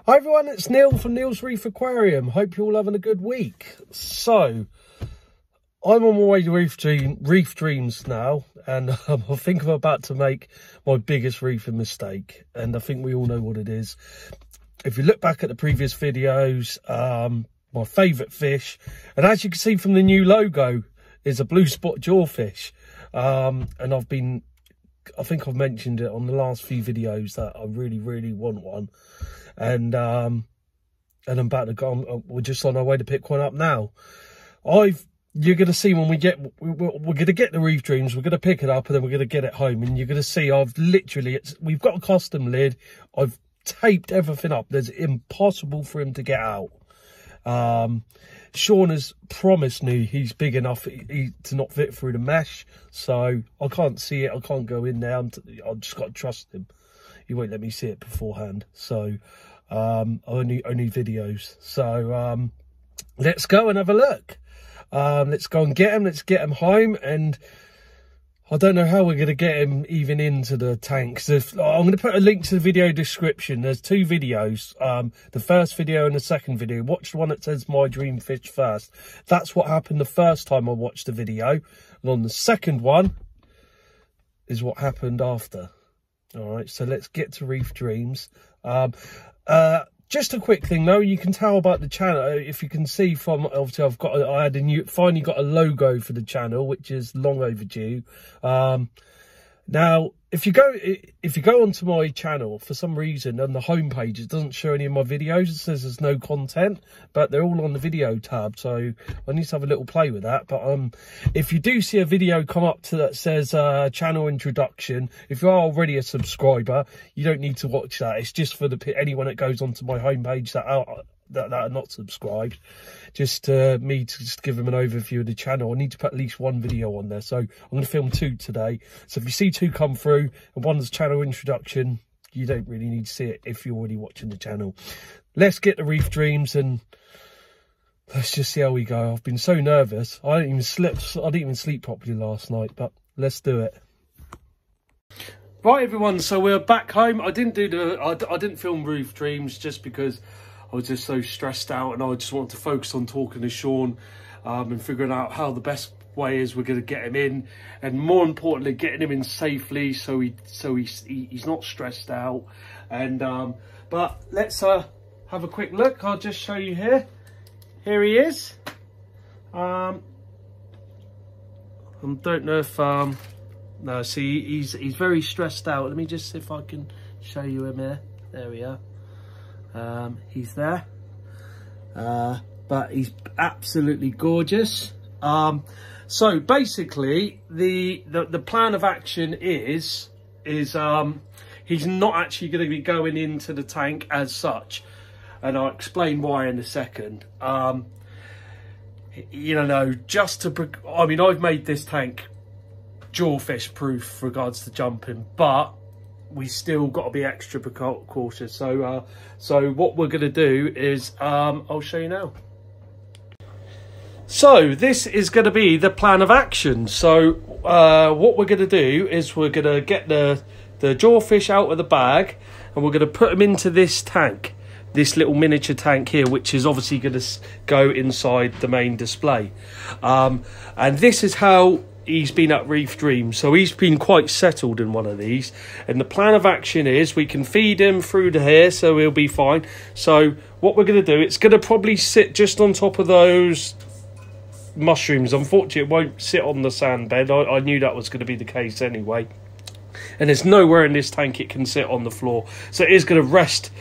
Hi everyone, it's Neil from Neil's Reef Aquarium. Hope you're all having a good week. So, I'm on my way to Reef Dreams now, and I think I'm about to make my biggest reefing mistake, and I think we all know what it is. If you look back at the previous videos, my favourite fish, and as you can see from the new logo, is a blue spot jawfish, and I think I've mentioned it on the last few videos that I really want one. And I'm about to go. We're just on our way to pick one up now. You're going to see when we're going to get the Reef Dreams. We're going to pick it up and then we're going to get it home. And you're going to see we've got a custom lid. I've taped everything up. It's impossible for him to get out. Sean has promised me he's big enough to not fit through the mesh. So I can't see it. I can't go in there. I've just got to trust him. He won't let me see it beforehand. So only videos. So let's go and have a look. Let's go and get him. Let's get him home. And I don't know how we're going to get him even into the tanks. I'm going to put a link to the video description. There's two videos. The first video and the second video. Watch the one that says My Dream Fish first. That's what happened the first time I watched the video. And on the second one is what happened after. All right, so let's get to Reef Dreams. Just a quick thing though, you can tell about the channel. If you can see from, obviously finally got a logo for the channel, which is long overdue. Now, if you go onto my channel, for some reason on the homepage it doesn't show any of my videos. It says there's no content, but they're all on the video tab. So I need to have a little play with that. But if you do see a video come up that says channel introduction, if you are already a subscriber, you don't need to watch that. It's just for anyone that goes onto my homepage that are not subscribed. Just me to just give them an overview of the channel. I need to put at least one video on there, so I'm going to film two today. So if you see two come through and one's channel introduction, you don't really need to see it if you're already watching the channel. Let's get the Reef Dreams and let's just see how we go. I've been so nervous. I didn't even sleep properly last night, but let's do it. Right everyone, so we're back home. I didn't film Reef Dreams just because I was just so stressed out, and I just wanted to focus on talking to Sean and figuring out how the best way is we're going to get him in, and more importantly getting him in safely so he's not stressed out. And but let's have a quick look. I'll just show you here. Here he is. I don't know if no, see, he's very stressed out. Let me just see if I can show you him here. There we are. He's there, but he's absolutely gorgeous. So basically the plan of action is he's not actually going to be going into the tank as such, and I'll explain why in a second. You know, I've made this tank jawfish proof with regards to jumping, but we still got to be extra cautious. So what we're going to do is I'll show you now. So this is going to be the plan of action. So what we're going to do is we're going to get the jawfish out of the bag, and we're going to put them into this tank, this little miniature tank here, which is obviously going to go inside the main display. And this is how he's been at Reef Dreams. So he's been quite settled in one of these, and the plan of action is we can feed him through to here, so he'll be fine. So what we're going to do, it's going to probably sit just on top of those mushrooms. Unfortunately, it won't sit on the sand bed. I knew that was going to be the case anyway, and there's nowhere in this tank it can sit on the floor, so it is going to rest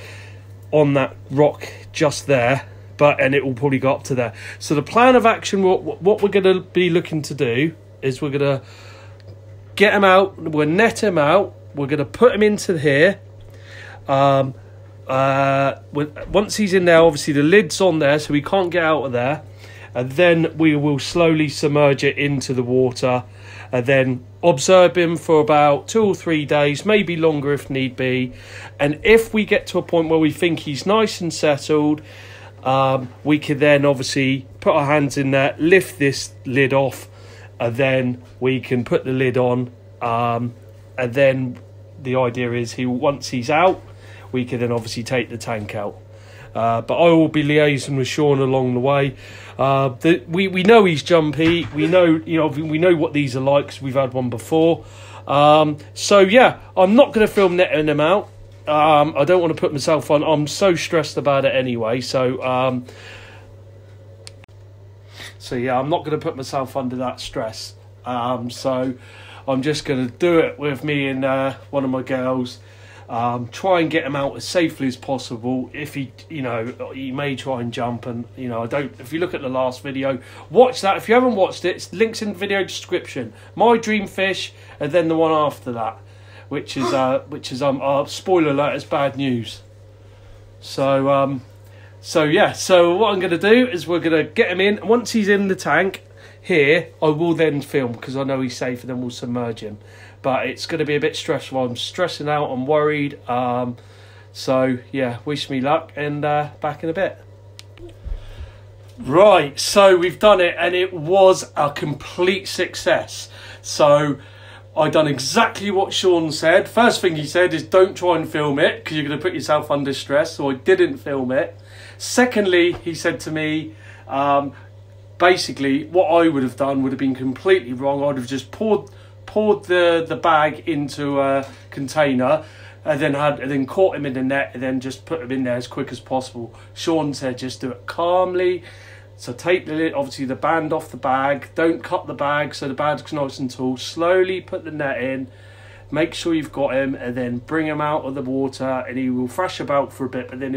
on that rock just there, and it will probably go up to there. So the plan of action, what we're going to be looking to do is we're going to get him out, we'll net him out, we're going to put him into here. Once he's in there, obviously the lid's on there, so he can't get out of there. And then we will slowly submerge it into the water, and then observe him for about 2 or 3 days, maybe longer if need be. And if we get to a point where we think he's nice and settled, we can then obviously put our hands in there, lift this lid off, and then we can put the lid on, and then the idea is once he's out, we can then obviously take the tank out. But I will be liaising with Sean along the way. We know he's jumpy. We know, we know what these are like, 'cause we've had one before. So yeah, I'm not going to film netting them out. I don't want to put myself on. I'm so stressed about it anyway. So yeah, I'm not going to put myself under that stress. So I'm just going to do it with me and one of my girls. Try and get him out as safely as possible. If he may try and jump, and if you look at the last video, watch that. If you haven't watched it, it's links in the video description. My dream fish, and then the one after that, which is spoiler alert, it's bad news. So yeah, so what I'm going to do is we're going to get him in. Once he's in the tank here, I will then film, because I know he's safe, and then we'll submerge him. But it's going to be a bit stressful. I'm stressing out. I'm worried. So yeah, wish me luck, and back in a bit. Right, so we've done it, and it was a complete success. So I done exactly what Sean said. First thing he said is don't try and film it, because you're going to put yourself under stress. So I didn't film it. Secondly, he said to me, basically what I would have done would have been completely wrong. I'd have just poured the bag into a container, and then caught him in the net, and then just put him in there as quick as possible. Sean said just do it calmly. So take the lid, obviously the band off the bag. Don't cut the bag so the bag's nice and tall. Slowly put the net in. Make sure you've got him, and then bring him out of the water, and he will thrash about for a bit, but then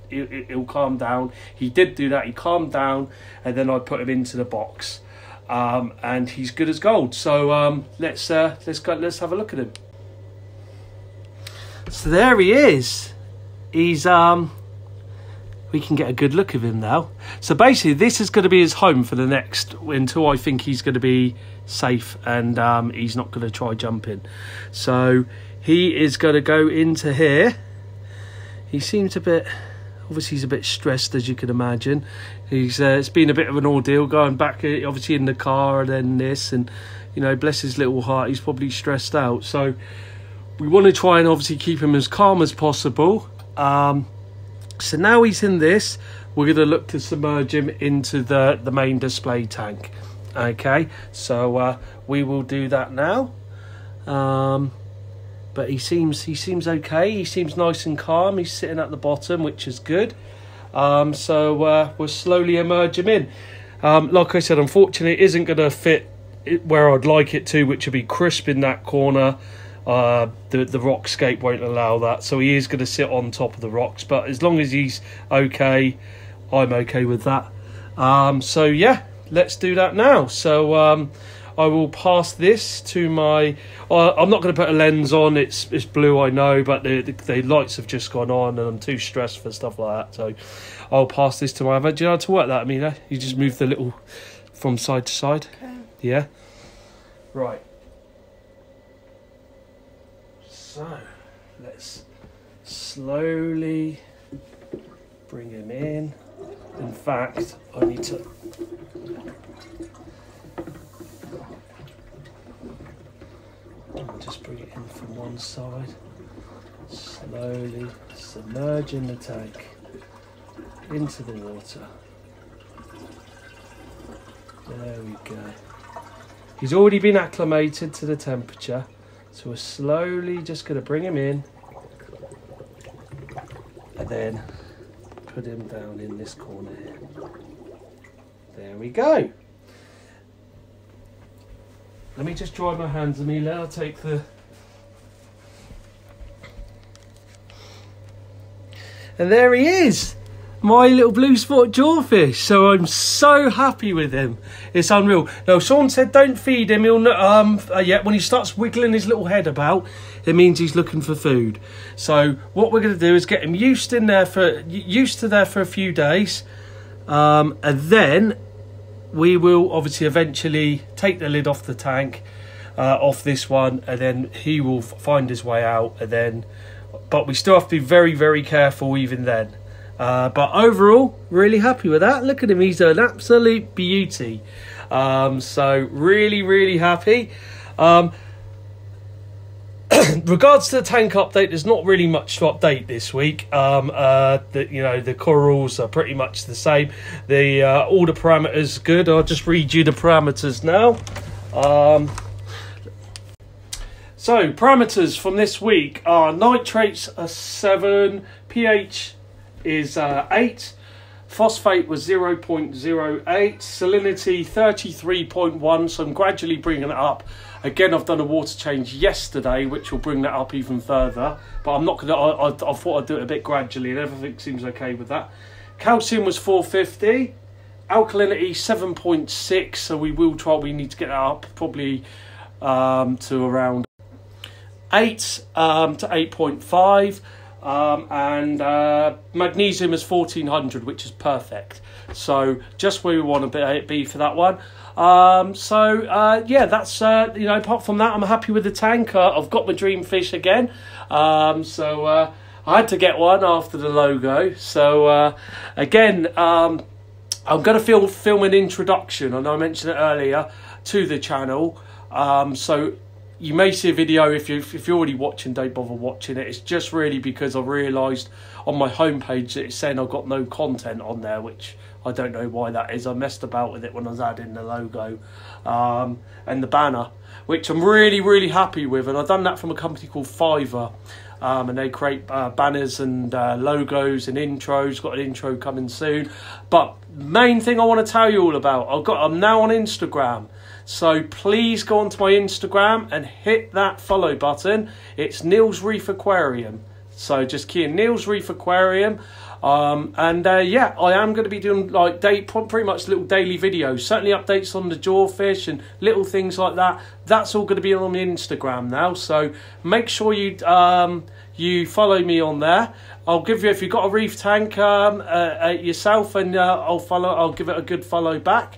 he'll calm down. He did do that. He calmed down, and then I put him into the box, and he's good as gold. So let's have a look at him. So there he is. He's we can get a good look of him now. So basically, this is going to be his home for the next, until I think he's going to be safe, and he's not going to try jumping. So he is going to go into here. He seems a bit, obviously he's a bit stressed, as you can imagine. It's been a bit of an ordeal going back, obviously in the car, and then this, and bless his little heart, he's probably stressed out. So we want to try and obviously keep him as calm as possible. So now he's in this, we're going to look to submerge him into the main display tank. Okay, so we will do that now. But he seems okay. He seems nice and calm. He's sitting at the bottom, which is good. So we'll slowly emerge him in. Like I said, unfortunately, it isn't going to fit where I'd like it to, which would be crisp in that corner. The rock scape won't allow that, so he is going to sit on top of the rocks. But as long as he's okay, I'm okay with that. So yeah, let's do that now. So I will pass this to my. I'm not going to put a lens on. It's blue, I know, but the lights have just gone on, and I'm too stressed for stuff like that. So I'll pass this to my. Do you know how to work that, Amelia? You just move the little from side to side. Okay. Yeah. Right. So let's slowly bring him in. In fact, I need to. I'll just bring it in from one side. Slowly submerging the tank into the water. There we go. He's already been acclimated to the temperature. So we're slowly just going to bring him in, and then put him down in this corner here. There we go. Let me just dry my hands, Amelia. I'll take the... And there he is, my little blue spot jawfish. So I'm so happy with him. It's unreal. Now, Sean said don't feed him. He'll when he starts wiggling his little head about, it means he's looking for food. So what we're going to do is get him used to there for a few days, and then we will obviously eventually take the lid off the tank, off this one, and then he will find his way out. And then, but we still have to be very, very careful even then. But overall, really happy with that. Look at him, he's an absolute beauty. So really, really happy. The regards to the tank update, there's not really much to update this week. The corals are pretty much the same. All the parameters good. I'll just read you the parameters now. So parameters from this week are nitrates are 7, pH is 8, phosphate was 0.08, salinity 33.1. So I'm gradually bringing it up. Again, I've done a water change yesterday, which will bring that up even further. But I'm not going to, I thought I'd do it a bit gradually, and everything seems okay with that. Calcium was 450. Alkalinity 7.6. So we need to get that up probably to around 8 to 8.5. Magnesium is 1400, which is perfect. So just where we want to be for that one. That's apart from that, I'm happy with the tank. I've got my dream fish again. I had to get one after the logo. So again, I'm going to film an introduction, and I mentioned it earlier, to the channel. So you may see a video. If you're already watching, don't bother watching it. It's just really because I realised on my homepage that it's saying I've got no content on there, which I don't know why that is. I messed about with it when I was adding the logo and the banner, which I'm really, really happy with. And I've done that from a company called Fiverr. And they create banners and logos and intros. Got an intro coming soon. But main thing I want to tell you all about, I'm now on Instagram. So please go onto my Instagram and hit that follow button. It's Neil's Reef Aquarium. So just key in Neil's Reef Aquarium. I am going to be doing pretty much little daily videos, certainly updates on the jawfish and little things like that. That's all going to be on my Instagram now. So make sure you follow me on there. I'll give you, if you've got a reef tank yourself, and I'll give it a good follow back.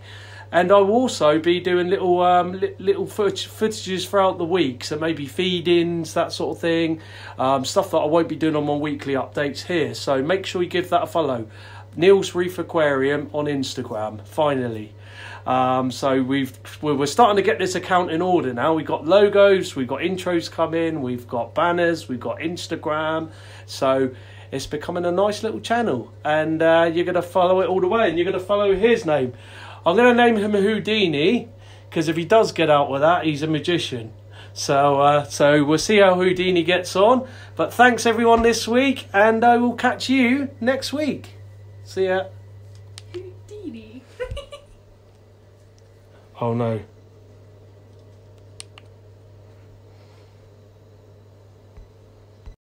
And I will also be doing little footages throughout the week, so maybe feed-ins, that sort of thing, stuff that I won't be doing on my weekly updates here. So make sure you give that a follow. Neil's Reef Aquarium on Instagram, finally. So we're starting to get this account in order now. We've got logos, we've got intros coming, we've got banners, we've got Instagram. So it's becoming a nice little channel, and you're going to follow it all the way, and you're going to follow his name. I'm going to name him Houdini, because if he does get out with that, he's a magician. So we'll see how Houdini gets on. But thanks everyone this week, and I will catch you next week. See ya. Houdini. Oh no.